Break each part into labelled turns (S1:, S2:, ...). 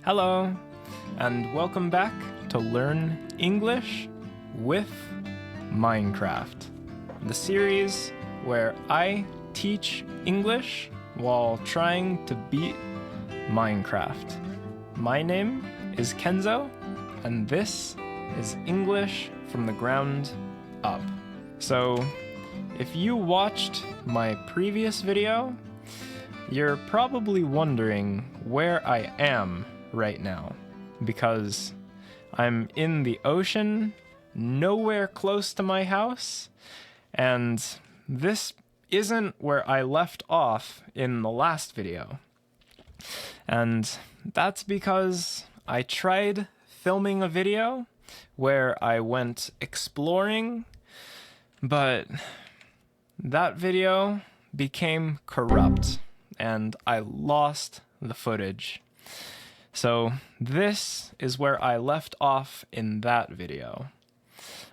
S1: Hello, and welcome back to Learn English with Minecraft, the series where I teach English while trying to beat Minecraft. My name is Kenzo, and this is English from the ground up. So, if you watched my previous video, you're probably wondering where I am right now, because I'm in the ocean, nowhere close to my house, and this isn't where I left off in the last video. And that's because I tried filming a video where I went exploring, but that video became corrupt and I lost the footage. So this is where I left off in that video,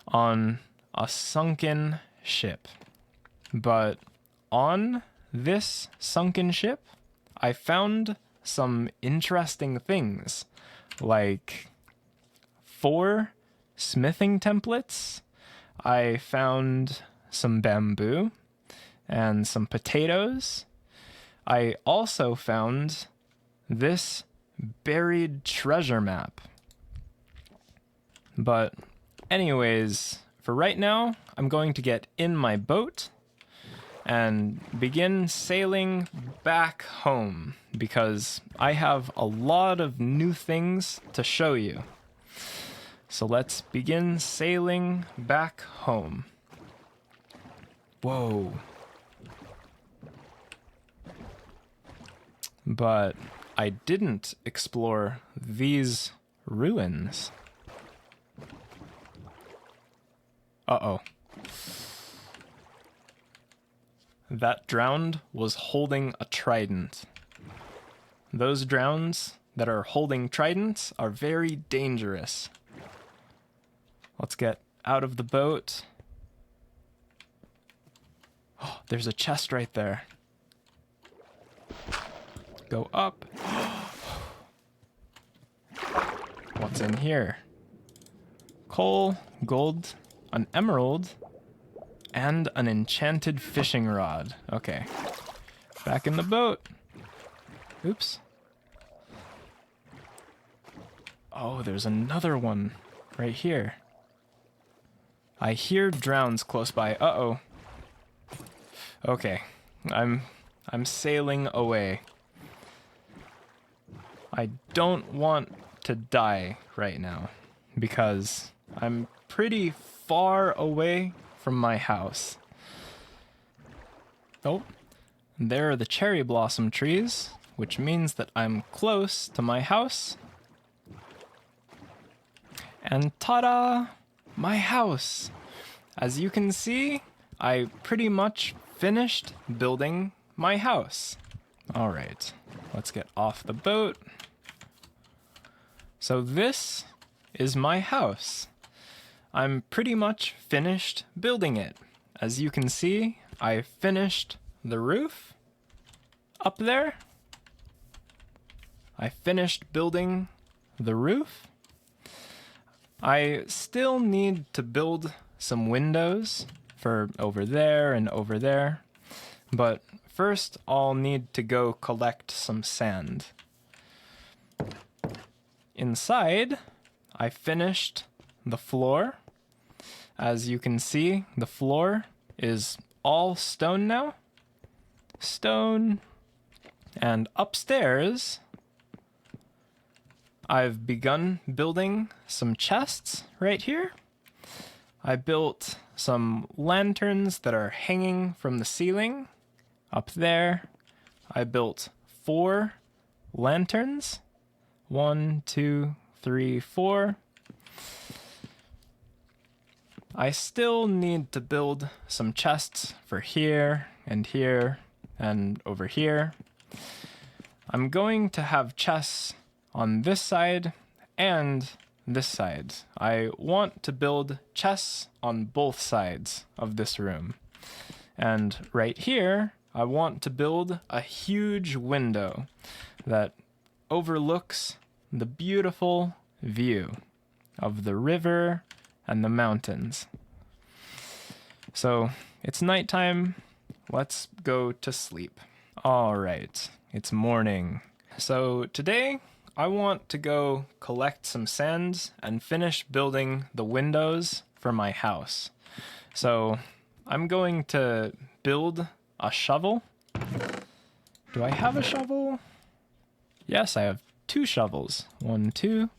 S1: on a sunken ship. But on this sunken ship, I found some interesting things, like 4 smithing templates. I found some bamboo and some potatoes. I also found this buried treasure map. But anyways, for right now, I'm going to get in my boat and begin sailing back home because I have a lot of new things to show you. So let's begin sailing back home. Whoa. But I didn't explore these ruins. Uh-oh. That drowned was holding a trident. Those drowns that are holding tridents are very dangerous. Let's get out of the boat. Oh, there's a chest right there. Go up. What's in here? Coal, gold, an emerald, and an enchanted fishing rod. Okay. Back in the boat. Oops. Oh, there's another one right here. I hear drowns close by. Uh-oh. Okay. I'm sailing away. I don't want to die right now because I'm pretty far away from my house. Oh, there are the cherry blossom trees, which means that I'm close to my house. And ta-da! My house! As you can see, I pretty much finished building my house. All right, let's get off the boat. So this is my house. I'm pretty much finished building it. As you can see, I finished the roof up there. I finished building the roof. I still need to build some windows for over there and over there, but first I'll need to go collect some sand. Inside, I finished the floor. As you can see, the floor is all stone now. Stone. And upstairs, I've begun building some chests right here. I built some lanterns that are hanging from the ceiling. Up there, I built 4 lanterns. 1, 2, 3, 4. I still need to build some chests for here and over here. I'm going to have chests on this side and this side. I want to build chests on both sides of this room. And right here, I want to build a huge window that overlooks the beautiful view of the river and the mountains. So it's nighttime. Let's go to sleep. All right, it's morning. So today I want to go collect some sand and finish building the windows for my house. So I'm going to build a shovel. Do I have a shovel? Yes, I have 2 shovels. 1, 2.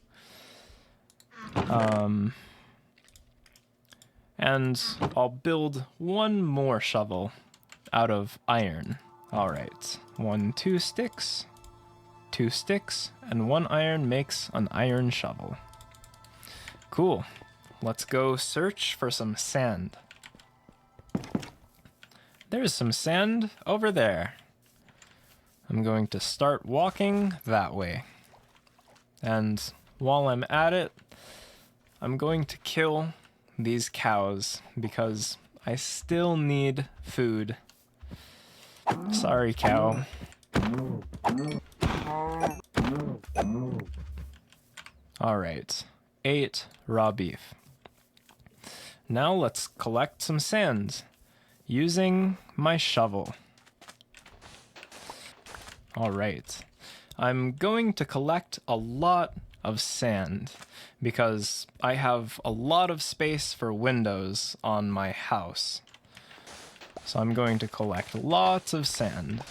S1: And I'll build 1 more shovel out of iron. All right, 1, 2 sticks, 2 sticks, and 1 iron makes an iron shovel. Cool. Let's go search for some sand. There's some sand over there. I'm going to start walking that way. And while I'm at it, I'm going to kill these cows because I still need food. Sorry, cow. All right, 8 raw beef. Now let's collect some sand using my shovel. All right, I'm going to collect a lot of sand because I have a lot of space for windows on my house. So I'm going to collect lots of sand.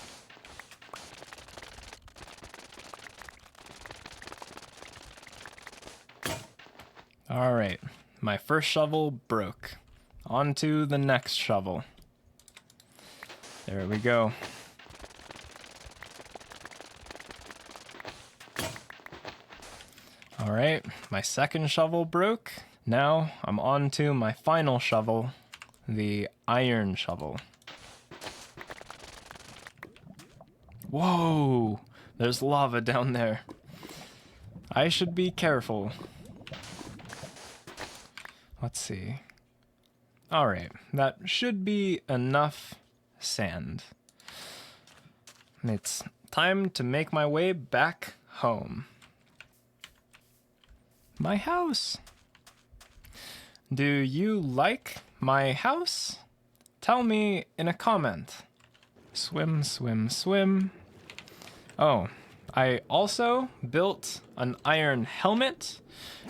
S1: All right, my first shovel broke. On to the next shovel. There we go. All right, my second shovel broke. Now I'm on to my final shovel, the iron shovel. Whoa, there's lava down there. I should be careful. Let's see. All right, that should be enough sand. It's time to make my way back home. My house. Do you like my house? Tell me in a comment. Swim, swim, swim. Oh, I also built an iron helmet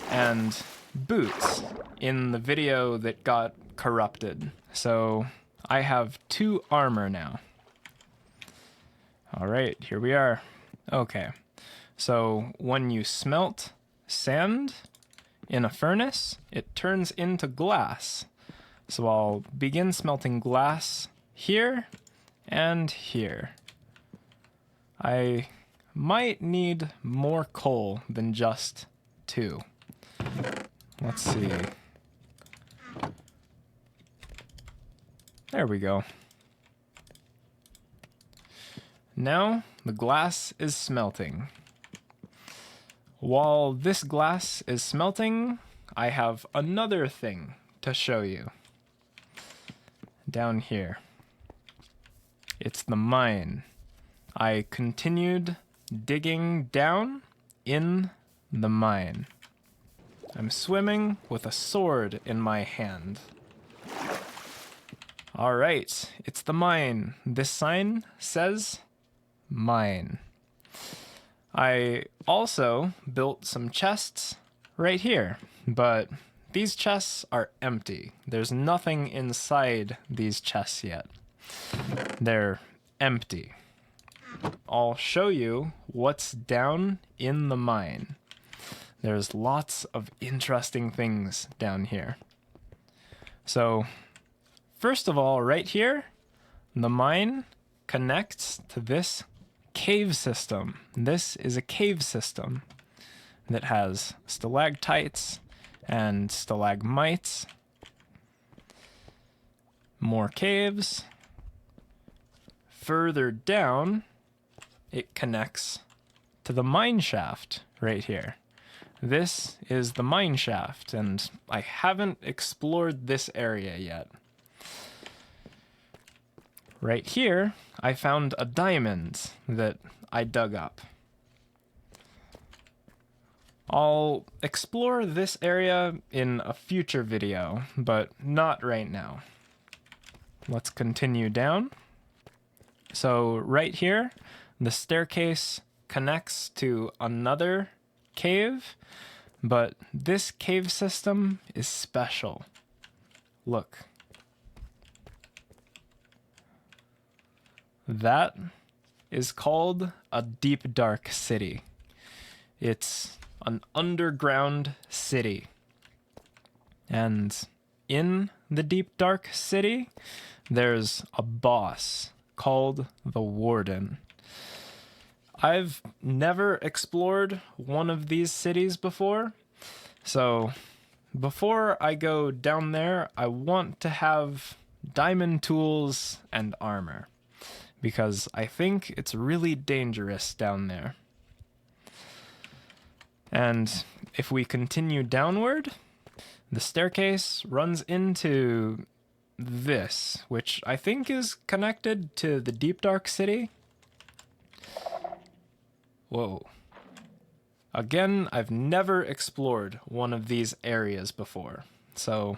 S1: and boots in the video that got corrupted. So I have 2 armor now. All right, here we are. Okay, so when you smelt sand in a furnace, it turns into glass. So I'll begin smelting glass here and here. I might need more coal than just 2. Let's see. There we go. Now the glass is smelting. While this glass is smelting, I have another thing to show you. Down here. It's the mine. I continued digging down in the mine. I'm swimming with a sword in my hand. All right, it's the mine. This sign says mine. I also built some chests right here, but these chests are empty. There's nothing inside these chests yet. They're empty. I'll show you what's down in the mine. There's lots of interesting things down here. So, first of all, right here, the mine connects to this cave system. This is a cave system that has stalactites and stalagmites. More caves. Further down, it connects to the mine shaft right here. This is the mine shaft, and I haven't explored this area yet. Right here, I found a diamond that I dug up. I'll explore this area in a future video, but not right now. Let's continue down. So right here, the staircase connects to another cave, but this cave system is special. Look. That is called a deep dark city. It's an underground city. And in the deep dark city, there's a boss called the Warden. I've never explored one of these cities before, so before I go down there, I want to have diamond tools and armor, because I think it's really dangerous down there. And if we continue downward, the staircase runs into this, which I think is connected to the deep dark city. Whoa. Again, I've never explored one of these areas before, so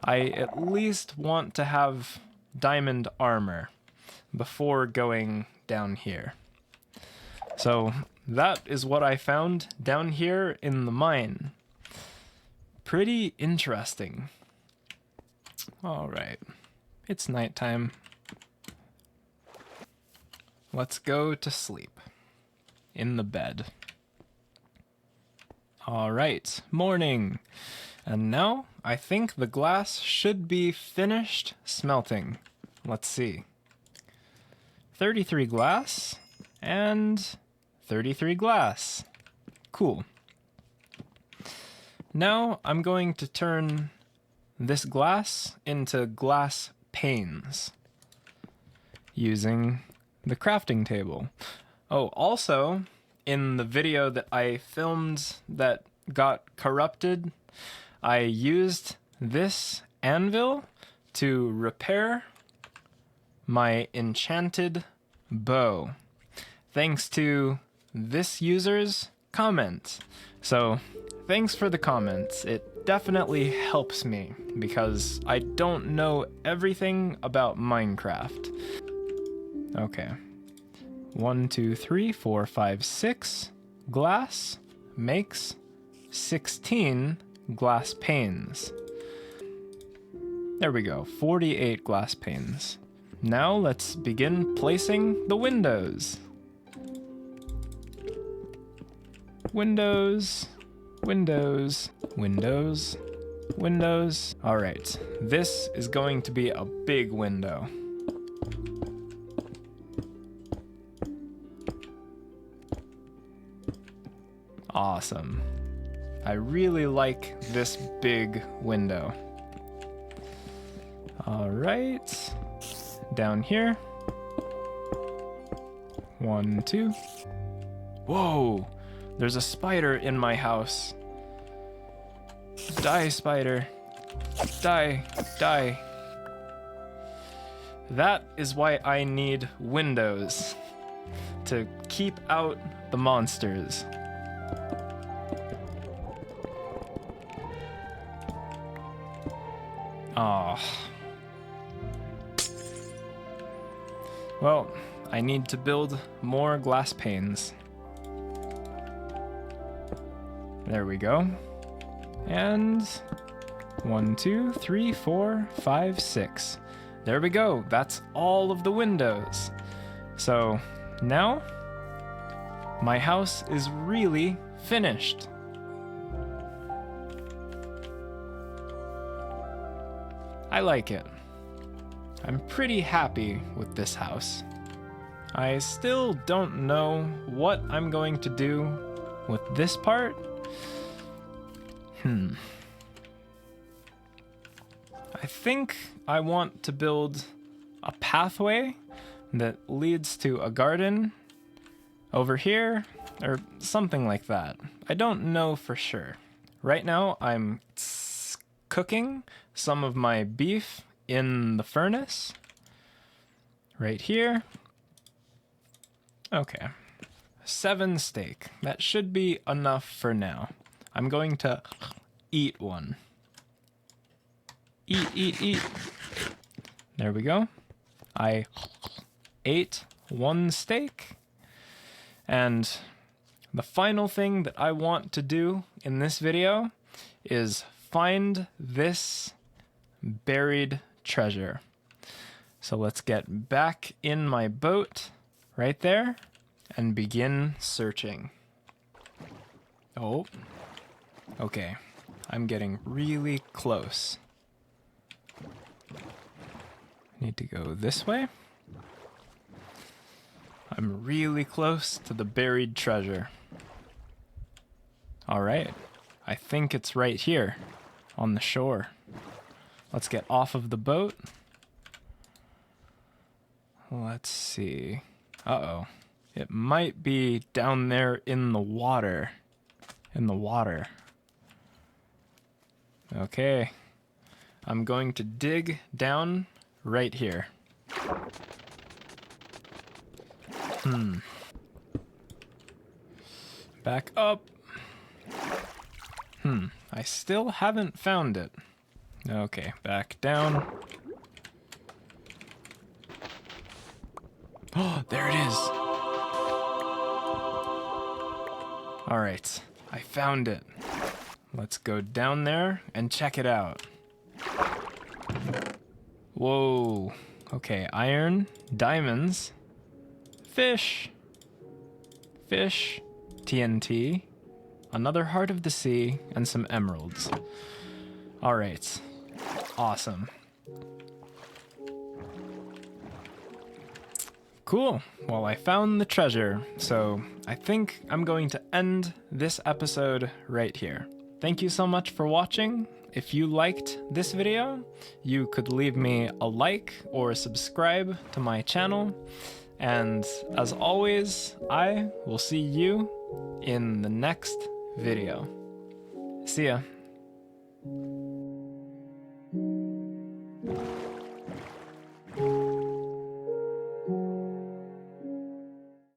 S1: I at least want to have diamond armor before going down here. So that is what I found down here in the mine. Pretty interesting. All right, it's nighttime. Let's go to sleep in the bed. All right, morning. And now I think the glass should be finished smelting. Let's see. 33 glass and 33 glass. Cool. Now I'm going to turn this glass into glass panes using the crafting table. Oh, also, in the video that I filmed that got corrupted, I used this anvil to repair my enchanted bow, thanks to this user's comment. So thanks for the comments. It definitely helps me because I don't know everything about Minecraft. Okay. 1, 2, 3, 4, 5, 6 glass makes 16 glass panes. There we go, 48 glass panes. Now let's begin placing the windows. Windows, windows, windows, windows. All right, this is going to be a big window. Awesome. I really like this big window. All right, down here. 1, 2. Whoa, there's a spider in my house. Die, spider. Die, die. That is why I need windows, to keep out the monsters. Ah. Well, I need to build more glass panes. There we go. And 1, 2, 3, 4, 5, 6. There we go. That's all of the windows. So now my house is really finished. I like it. I'm pretty happy with this house. I still don't know what I'm going to do with this part. I think I want to build a pathway that leads to a garden over here, or something like that. I don't know for sure. Right now I'm cooking some of my beef in the furnace right here. Okay, 7 steak. That should be enough for now. I'm going to eat one. Eat, eat, eat. There we go. I ate 1 steak. And the final thing that I want to do in this video is find this buried treasure. So let's get back in my boat right there and begin searching. Oh, okay. I'm getting really close. Need to go this way. I'm really close to the buried treasure. All right, I think it's right here on the shore. Let's get off of the boat. Let's see. Uh-oh. It might be down there in the water. Okay. I'm going to dig down right here. Back up. I still haven't found it. Okay, back down. Oh, there it is. All right, I found it. Let's go down there and check it out. Whoa. Okay, iron, diamonds, fish, TNT, another heart of the sea, and some emeralds. All right, awesome. Cool. Well, I found the treasure, so I think I'm going to end this episode right here. Thank you so much for watching. If you liked this video, you could leave me a like or subscribe to my channel. And as always, I will see you in the next video. See ya.